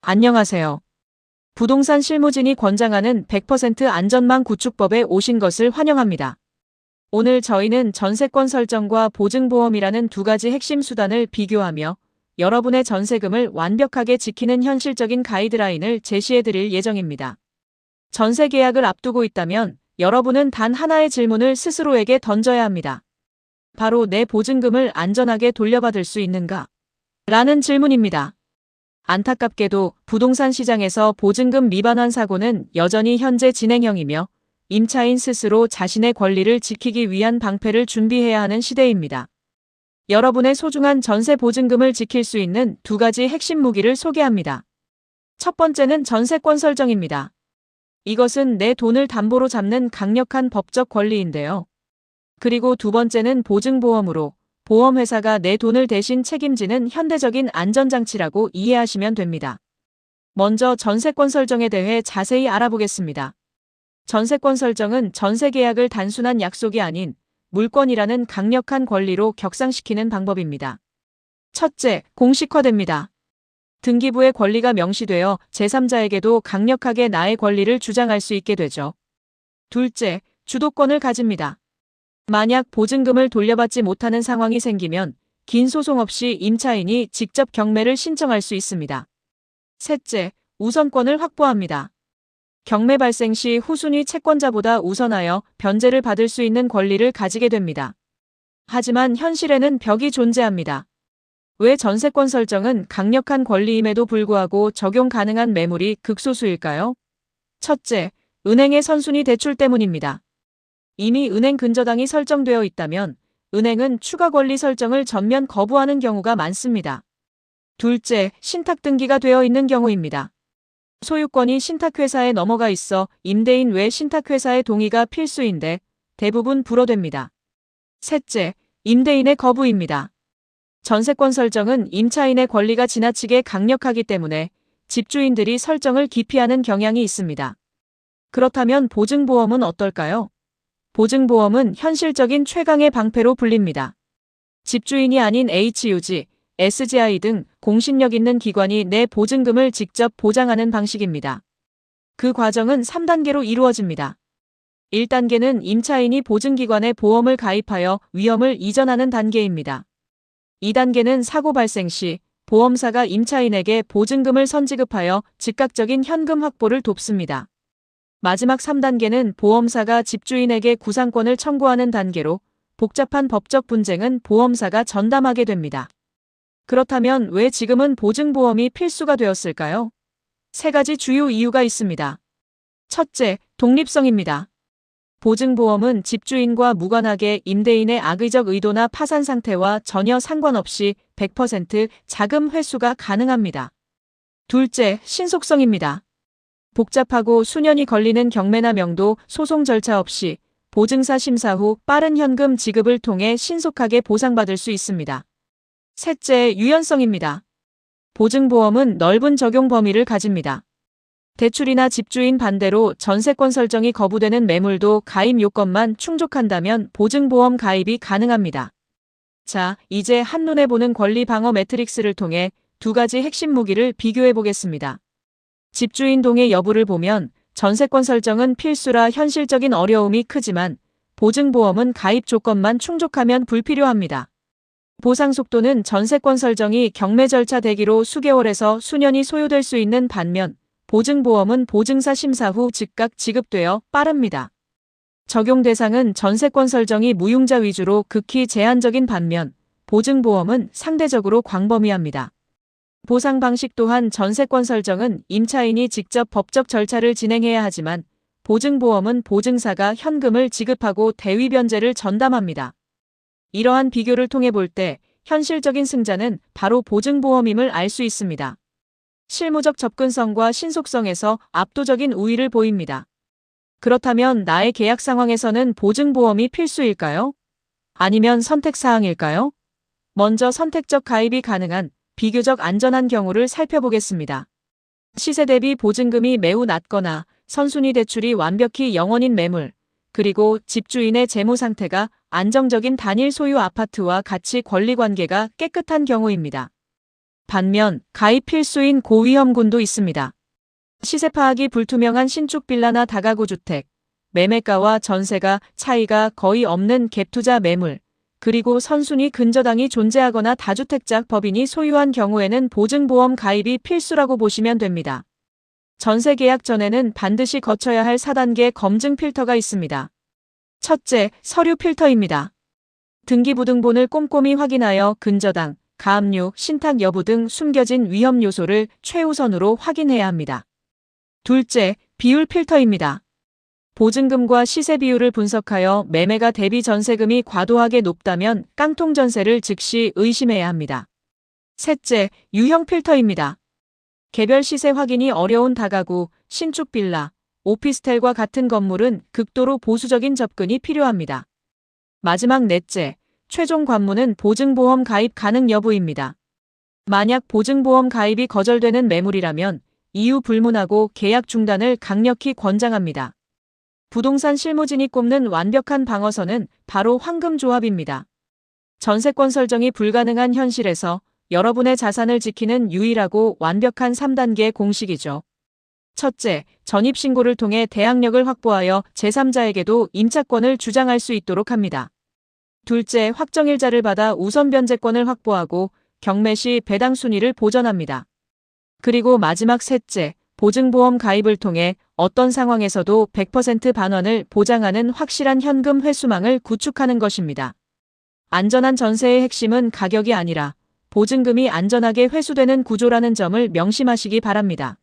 안녕하세요. 부동산 실무진이 권장하는 100% 안전망 구축법에 오신 것을 환영합니다. 오늘 저희는 전세권 설정과 보증보험이라는 두 가지 핵심 수단을 비교하며 여러분의 전세금을 완벽하게 지키는 현실적인 가이드라인을 제시해 드릴 예정입니다. 전세 계약을 앞두고 있다면 여러분은 단 하나의 질문을 스스로에게 던져야 합니다. 바로 내 보증금을 안전하게 돌려받을 수 있는가? 라는 질문입니다. 안타깝게도 부동산 시장에서 보증금 미반환 사고는 여전히 현재 진행형이며 임차인 스스로 자신의 권리를 지키기 위한 방패를 준비해야 하는 시대입니다. 여러분의 소중한 전세 보증금을 지킬 수 있는 두 가지 핵심 무기를 소개합니다. 첫 번째는 전세권 설정입니다. 이것은 내 돈을 담보로 잡는 강력한 법적 권리인데요. 그리고 두 번째는 보증보험으로 보험회사가 내 돈을 대신 책임지는 현대적인 안전장치라고 이해하시면 됩니다. 먼저 전세권 설정에 대해 자세히 알아보겠습니다. 전세권 설정은 전세 계약을 단순한 약속이 아닌 물권이라는 강력한 권리로 격상시키는 방법입니다. 첫째, 공식화됩니다. 등기부의 권리가 명시되어 제3자에게도 강력하게 나의 권리를 주장할 수 있게 되죠. 둘째, 주도권을 가집니다. 만약 보증금을 돌려받지 못하는 상황이 생기면 긴 소송 없이 임차인이 직접 경매를 신청할 수 있습니다. 셋째, 우선권을 확보합니다. 경매 발생 시 후순위 채권자보다 우선하여 변제를 받을 수 있는 권리를 가지게 됩니다. 하지만 현실에는 벽이 존재합니다. 왜 전세권 설정은 강력한 권리임에도 불구하고 적용 가능한 매물이 극소수일까요? 첫째, 은행의 선순위 대출 때문입니다. 이미 은행 근저당이 설정되어 있다면 은행은 추가 권리 설정을 전면 거부하는 경우가 많습니다. 둘째, 신탁 등기가 되어 있는 경우입니다. 소유권이 신탁회사에 넘어가 있어 임대인 외 신탁회사의 동의가 필수인데 대부분 불허됩니다. 셋째, 임대인의 거부입니다. 전세권 설정은 임차인의 권리가 지나치게 강력하기 때문에 집주인들이 설정을 기피하는 경향이 있습니다. 그렇다면 보증보험은 어떨까요? 보증보험은 현실적인 최강의 방패로 불립니다. 집주인이 아닌 HUG, SGI 등 공신력 있는 기관이 내 보증금을 직접 보장하는 방식입니다. 그 과정은 3단계로 이루어집니다. 1단계는 임차인이 보증기관에 보험을 가입하여 위험을 이전하는 단계입니다. 2단계는 사고 발생 시 보험사가 임차인에게 보증금을 선지급하여 즉각적인 현금 확보를 돕습니다. 마지막 3단계는 보험사가 집주인에게 구상권을 청구하는 단계로 복잡한 법적 분쟁은 보험사가 전담하게 됩니다. 그렇다면 왜 지금은 보증보험이 필수가 되었을까요? 세 가지 주요 이유가 있습니다. 첫째, 독립성입니다. 보증보험은 집주인과 무관하게 임대인의 악의적 의도나 파산 상태와 전혀 상관없이 100% 자금 회수가 가능합니다. 둘째, 신속성입니다. 복잡하고 수년이 걸리는 경매나 명도 소송 절차 없이 보증사 심사 후 빠른 현금 지급을 통해 신속하게 보상받을 수 있습니다. 셋째, 유연성입니다. 보증보험은 넓은 적용 범위를 가집니다. 대출이나 집주인 반대로 전세권 설정이 거부되는 매물도 가입 요건만 충족한다면 보증보험 가입이 가능합니다. 자, 이제 한눈에 보는 권리 방어 매트릭스를 통해 두 가지 핵심 무기를 비교해 보겠습니다. 집주인 동의 여부를 보면 전세권 설정은 필수라 현실적인 어려움이 크지만 보증보험은 가입 조건만 충족하면 불필요합니다. 보상 속도는 전세권 설정이 경매 절차 대기로 수개월에서 수년이 소요될 수 있는 반면 보증보험은 보증사 심사 후 즉각 지급되어 빠릅니다. 적용 대상은 전세권 설정이 무융자 위주로 극히 제한적인 반면 보증보험은 상대적으로 광범위합니다. 보상 방식 또한 전세권 설정은 임차인이 직접 법적 절차를 진행해야 하지만 보증보험은 보증사가 현금을 지급하고 대위 변제를 전담합니다. 이러한 비교를 통해 볼 때 현실적인 승자는 바로 보증보험임을 알 수 있습니다. 실무적 접근성과 신속성에서 압도적인 우위를 보입니다. 그렇다면 나의 계약 상황에서는 보증보험이 필수일까요? 아니면 선택사항일까요? 먼저 선택적 가입이 가능한 비교적 안전한 경우를 살펴보겠습니다. 시세 대비 보증금이 매우 낮거나 선순위 대출이 완벽히 0원인 매물, 그리고 집주인의 재무 상태가 안정적인 단일 소유 아파트와 가치 권리 관계가 깨끗한 경우입니다. 반면 가입 필수인 고위험군도 있습니다. 시세 파악이 불투명한 신축 빌라나 다가구 주택, 매매가와 전세가 차이가 거의 없는 갭투자 매물, 그리고 선순위 근저당이 존재하거나 다주택자 법인이 소유한 경우에는 보증보험 가입이 필수라고 보시면 됩니다. 전세 계약 전에는 반드시 거쳐야 할 4단계 검증 필터가 있습니다. 첫째, 서류 필터입니다. 등기부등본을 꼼꼼히 확인하여 근저당, 가압류, 신탁 여부 등 숨겨진 위험 요소를 최우선으로 확인해야 합니다. 둘째, 비율 필터입니다. 보증금과 시세 비율을 분석하여 매매가 대비 전세금이 과도하게 높다면 깡통 전세를 즉시 의심해야 합니다. 셋째, 유형 필터입니다. 개별 시세 확인이 어려운 다가구, 신축 빌라, 오피스텔과 같은 건물은 극도로 보수적인 접근이 필요합니다. 마지막 넷째, 최종 관문은 보증보험 가입 가능 여부입니다. 만약 보증보험 가입이 거절되는 매물이라면 이유 불문하고 계약 중단을 강력히 권장합니다. 부동산 실무진이 꼽는 완벽한 방어선은 바로 황금조합입니다. 전세권 설정이 불가능한 현실에서 여러분의 자산을 지키는 유일하고 완벽한 3단계 공식이죠. 첫째, 전입신고를 통해 대항력을 확보하여 제3자에게도 임차권을 주장할 수 있도록 합니다. 둘째, 확정일자를 받아 우선 변제권을 확보하고 경매 시 배당 순위를 보전합니다. 그리고 마지막 셋째, 보증보험 가입을 통해 어떤 상황에서도 100% 반환을 보장하는 확실한 현금 회수망을 구축하는 것입니다. 안전한 전세의 핵심은 가격이 아니라 보증금이 안전하게 회수되는 구조라는 점을 명심하시기 바랍니다.